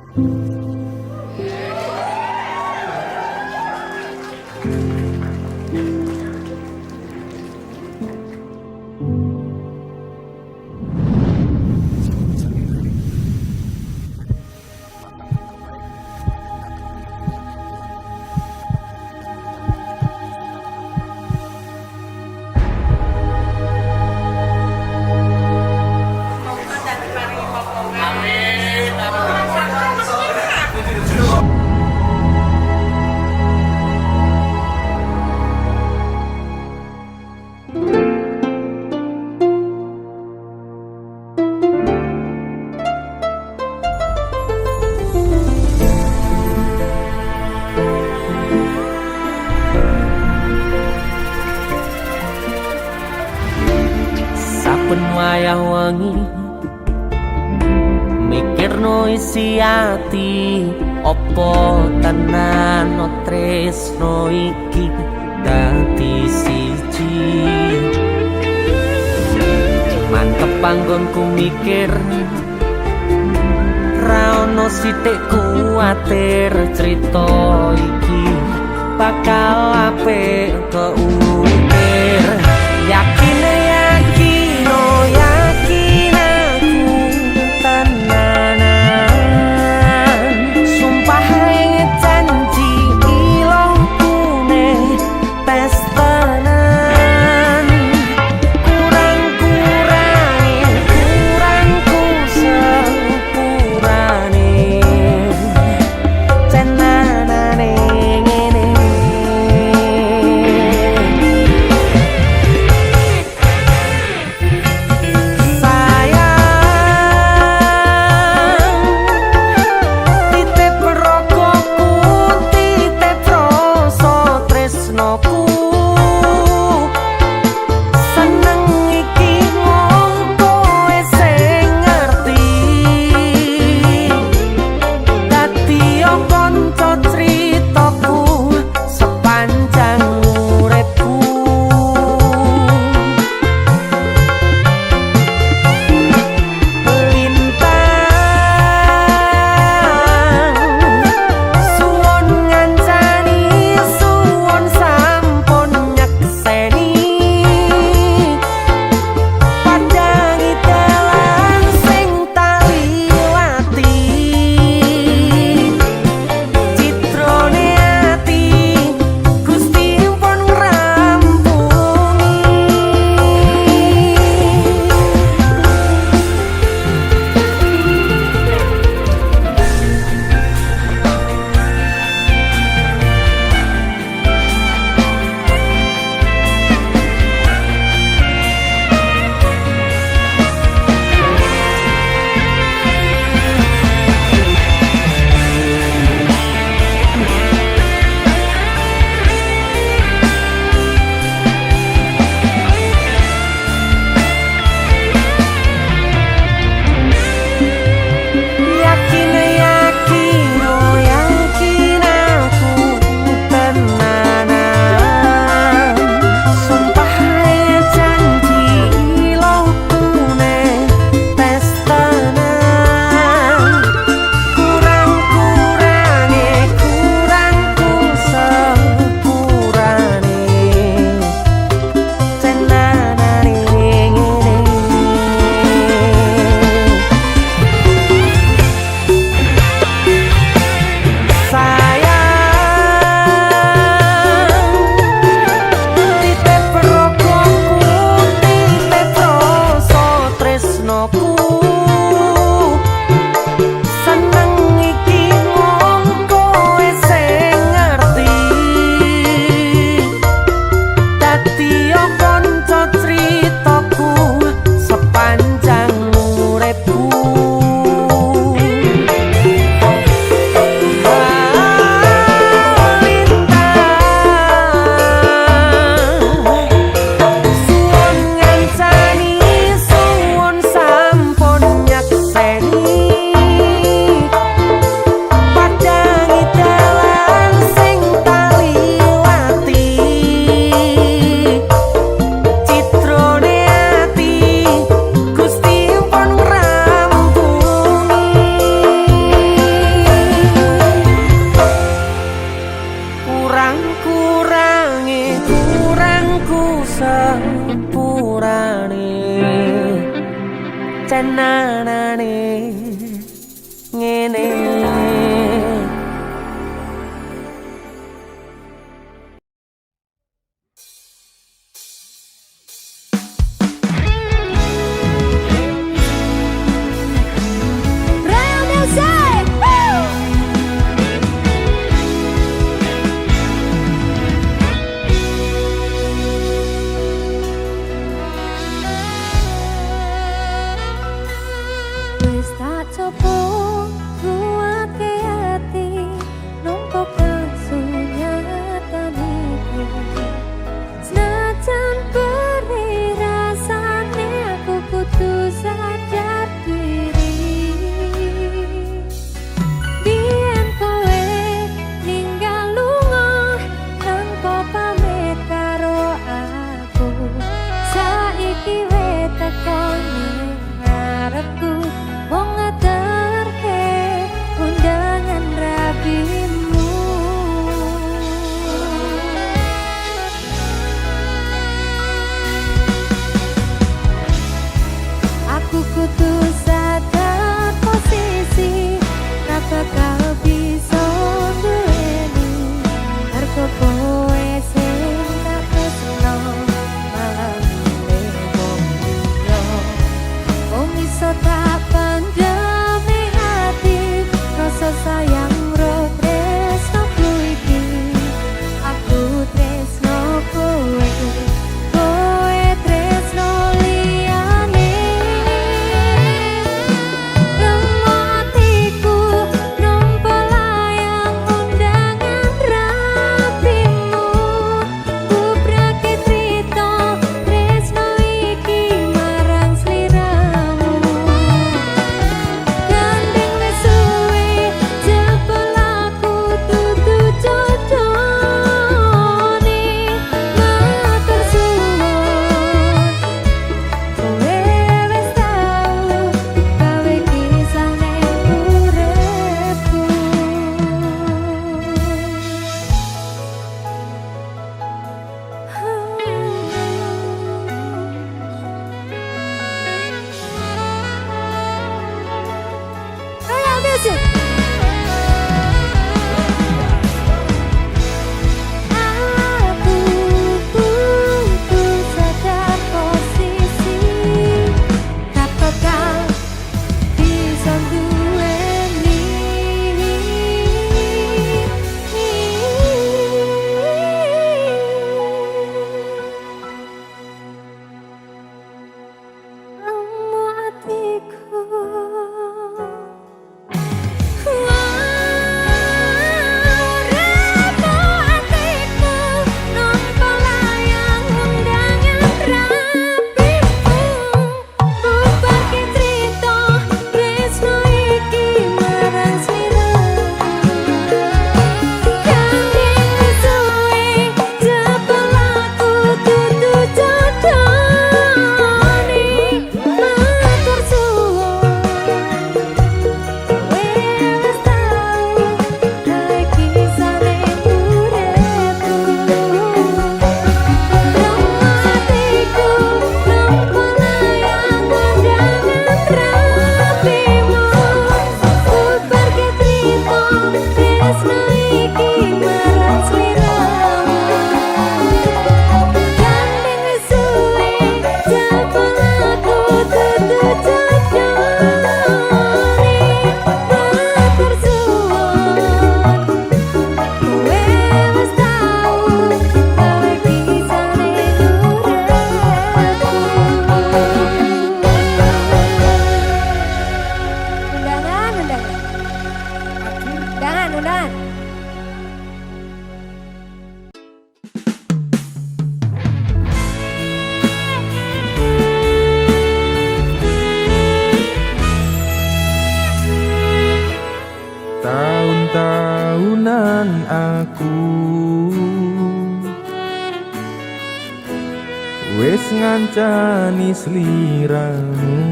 Saben wayah wengi mikirno isi ati, opo tenan tresno iki dadi siji. Mantep panggonku mikir, ra ono sithik kuwatir, crita iki bakal apik keukir. Yakin yakin oh yakin aku tenanan, sumpah ing janji ilongkune tes tenan. Kurangku sepurane tenanane ngene. Bangunan. Tahun-tahunan aku wis ngancani sliramu,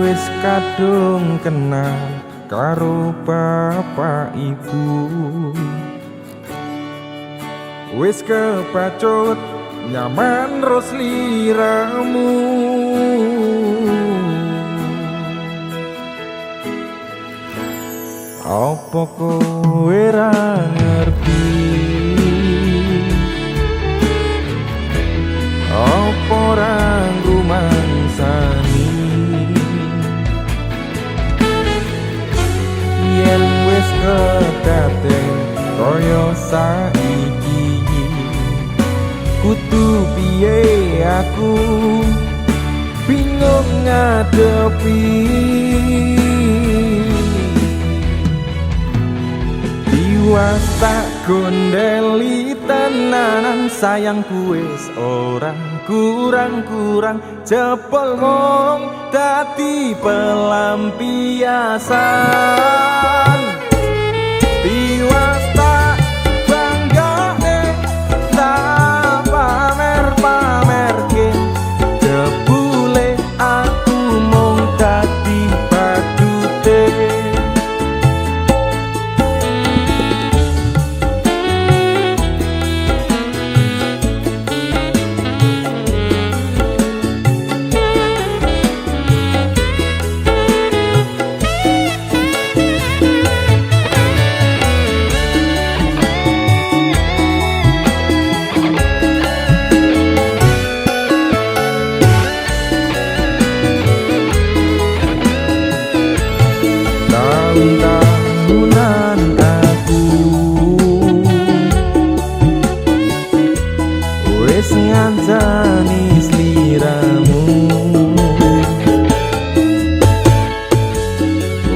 wis kadung kenal karo bapak ibu, wis kepacut nyaman ro sliramu. Apa kowe ra ngerti? Apa ora rumangsani? Yen wis kedaden kaya saiki, kudu piye aku bingung ngadepi. Tiwas tak gondeli tenanan sayangku wis ora kurang-kurang, jebol mung dadi pelampiasan. Tiwas tak banggane tak pamer-pamerke, jebule aku mung dadi badute. Tahun-tahunan aku wis ngancani sliramu,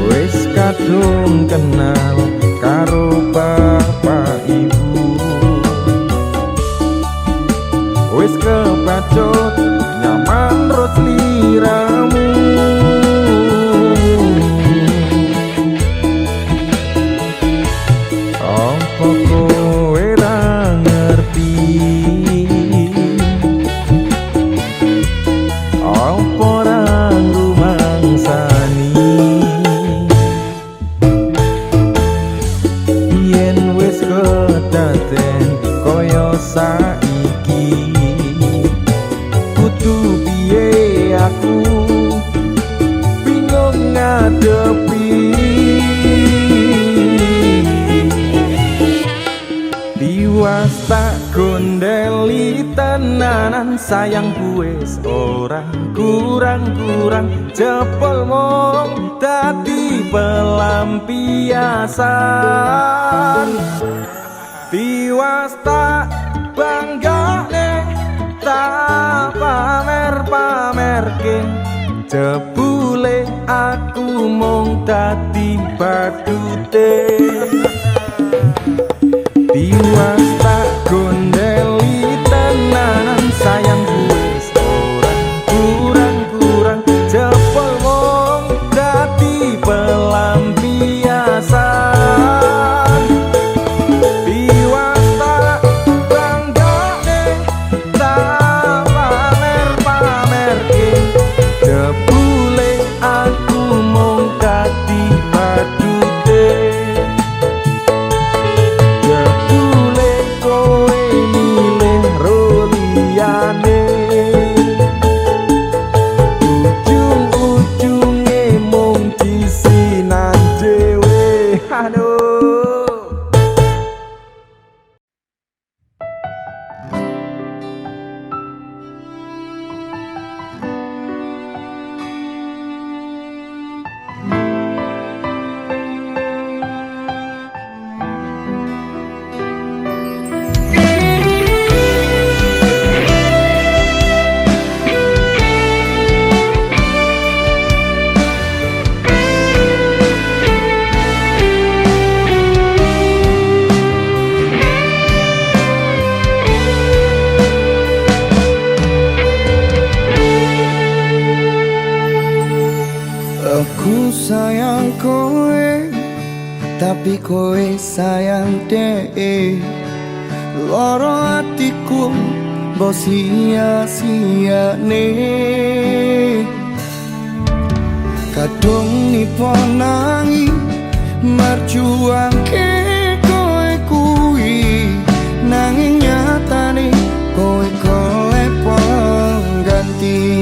wis kadung kenal karo bapak ibu, wis kepacut nyaman ro sliramu. Apa kowe ra ngerti? Apa ora rumangsani? Yen wis kedaden kaya saiki, kudu piye aku bingung ngadepi. Tiwas tak gondeli tenanan sayangku wis ora kurang-kurang, jebol mung dadi pelampiasan. Tiwas tak banggane tak pamer-pamerke, jebule aku mung dadi badute. Tiwas tak gondeli tenanan sayangku wis ora kurang-kurang, jebol mung dadi pelampiasan. Tiwas tak banggane tak pamer-pamerke, jebule aku mung dadi badute. Jebule Aku sayang kowe, tapi kowe sayang dek. Loro hatiku mbok sia-sia nih. Kadung nipo nangi merjuangke kowe kuwi, nanging nyatane kowe golek pengganti.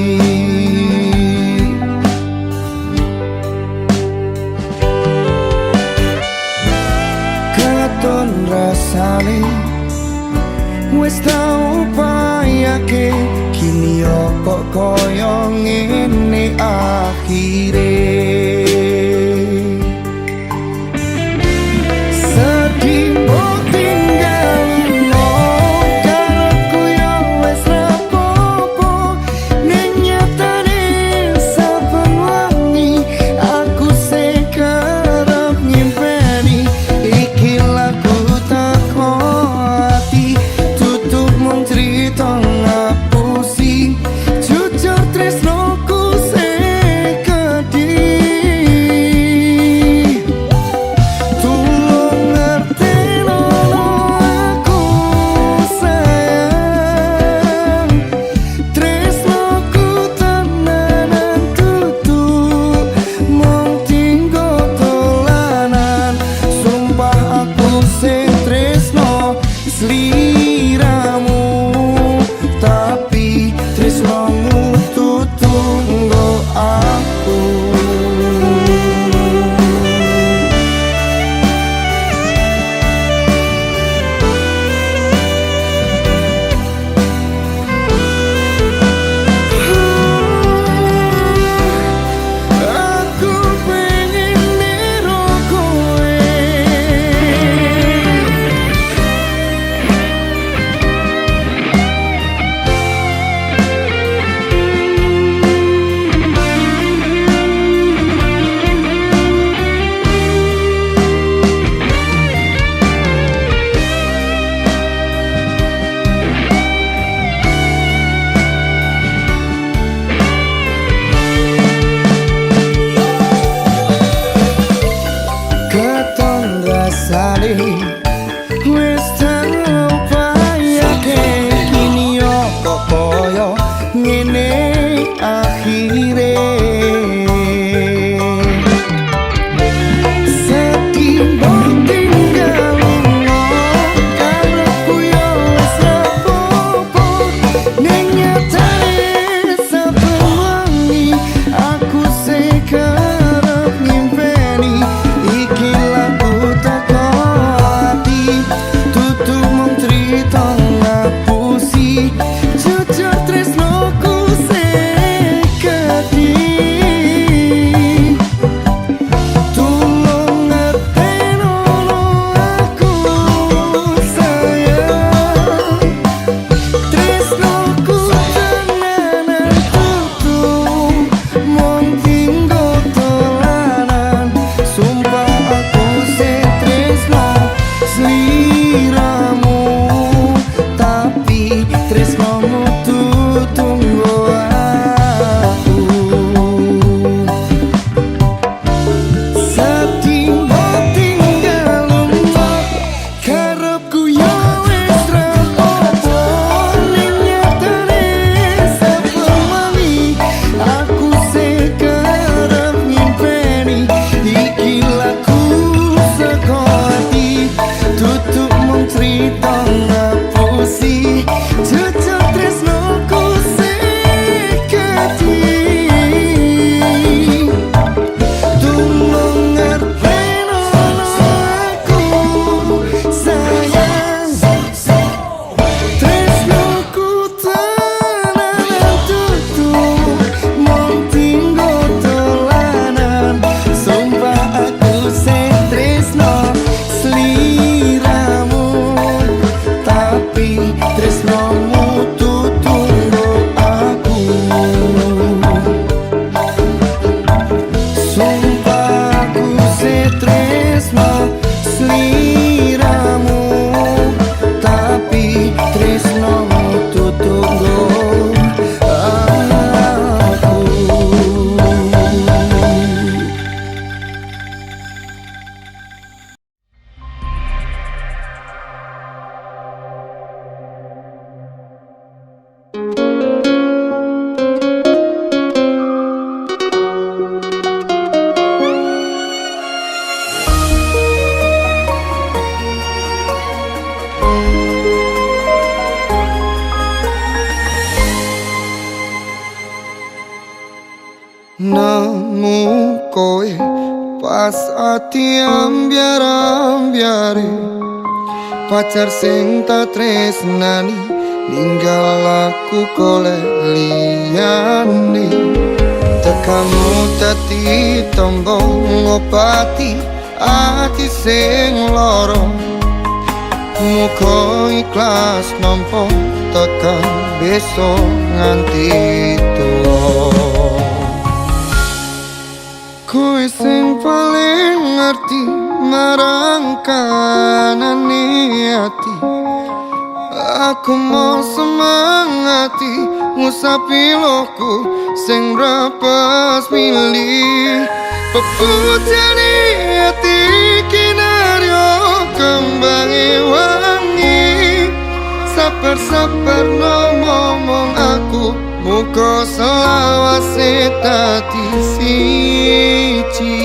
Katon rasane wis tau payake, kini kok koyo ngene akhire. Sedih mbok tinggalno, karepku yo wis rapopo, ning nyatane saben wengi aku sing kerep nyimpeni. Iki lagu teko ati, tutup mung crita ngapusi, jujur tresnoku sing kedhi. nemu kowe pas ati ambyar-ambyare pacar sing tak tresnani ninggal aku golek liyane tekamu dadi tombo ngobati ati sing lara muga ikhlas nampa tekan besok nganti tuwa kowe sing paling ngerti marang kanane ati aku mau semangati ngusapi loku sing rapas milih pepujane ati kinaryo kembangi wangi sabar-sabar ngomong aku muka selawase dadi siji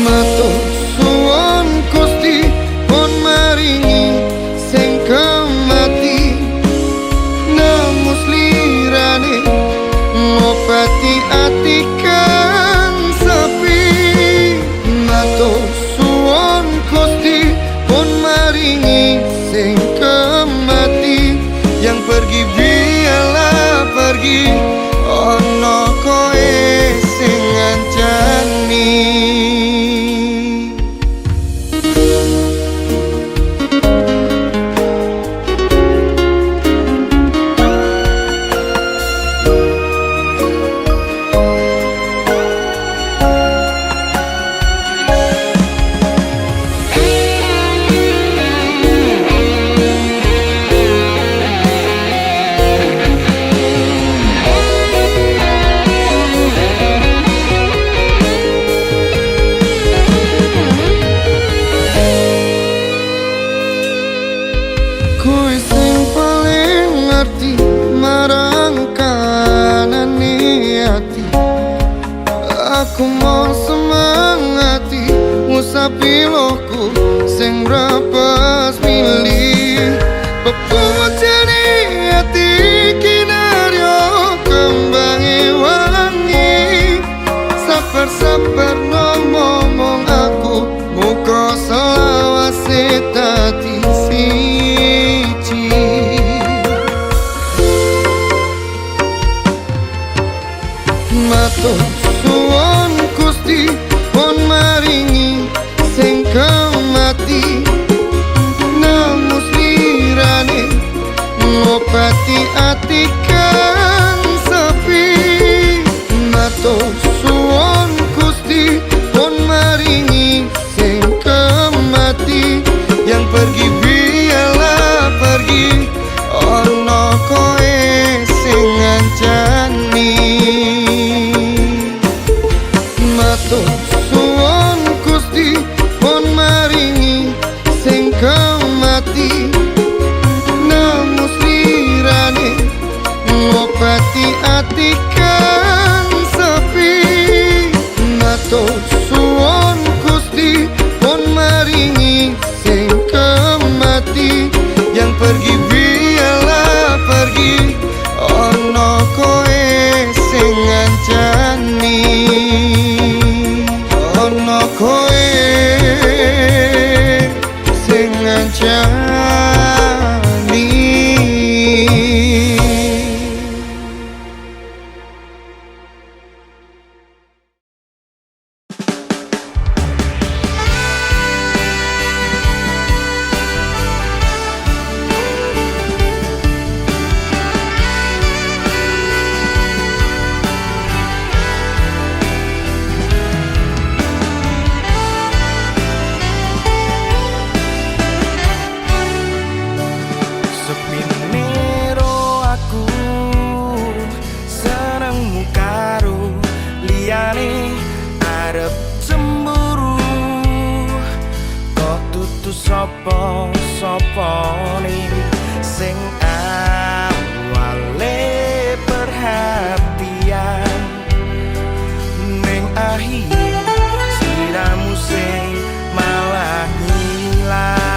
matur suwun Gusti pun maringi sing kemati namus lirane ngobati ati kang sepi matur suwun Gusti pun maringi sing kemati yang pergi biarlah pergi ono koe sing ngancani kowe sing paling ngerti marang kanane ati aku mau semangati ngusapi loku sing rapas milih pepujane ati kinaryo kembangi wangi sabar-sabar ngomong aku muka selawase dadi matur suwun Gusti pun maringi sing kemati namus lirane ngobati ati kang sepi matur suwun Gusti pun maringi sing kemati yang pergi biarlah pergi ono koe sing ngancani matur suwun Gusti pun maringi sing kemati namus lirane ngobati ati kang sepi matur suwun Gusti pun maringi sing kemati yang pergi biarlah pergi ono koe sing ngancani ono koe sing ngancani sapa-sapane sing awale perhatian ning akhir sliramu sing malah ngilang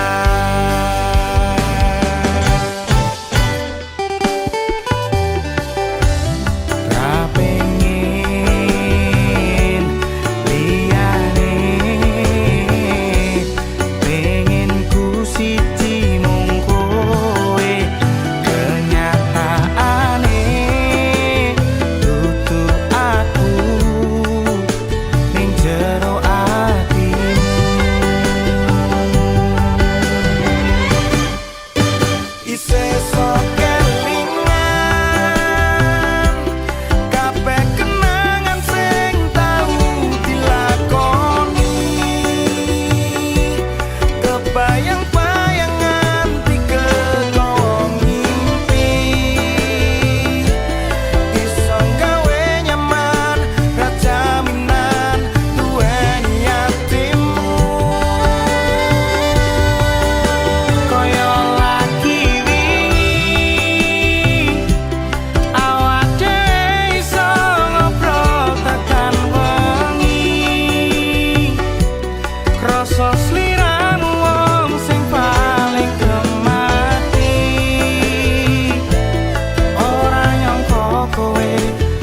kowe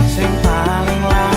sing paling larang.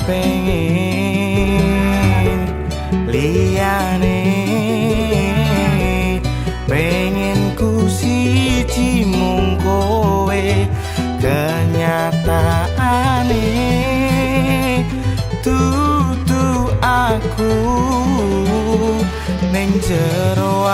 Pengen liyane, pengen ku siji mung kowe, kenyataane dudu aku ning jero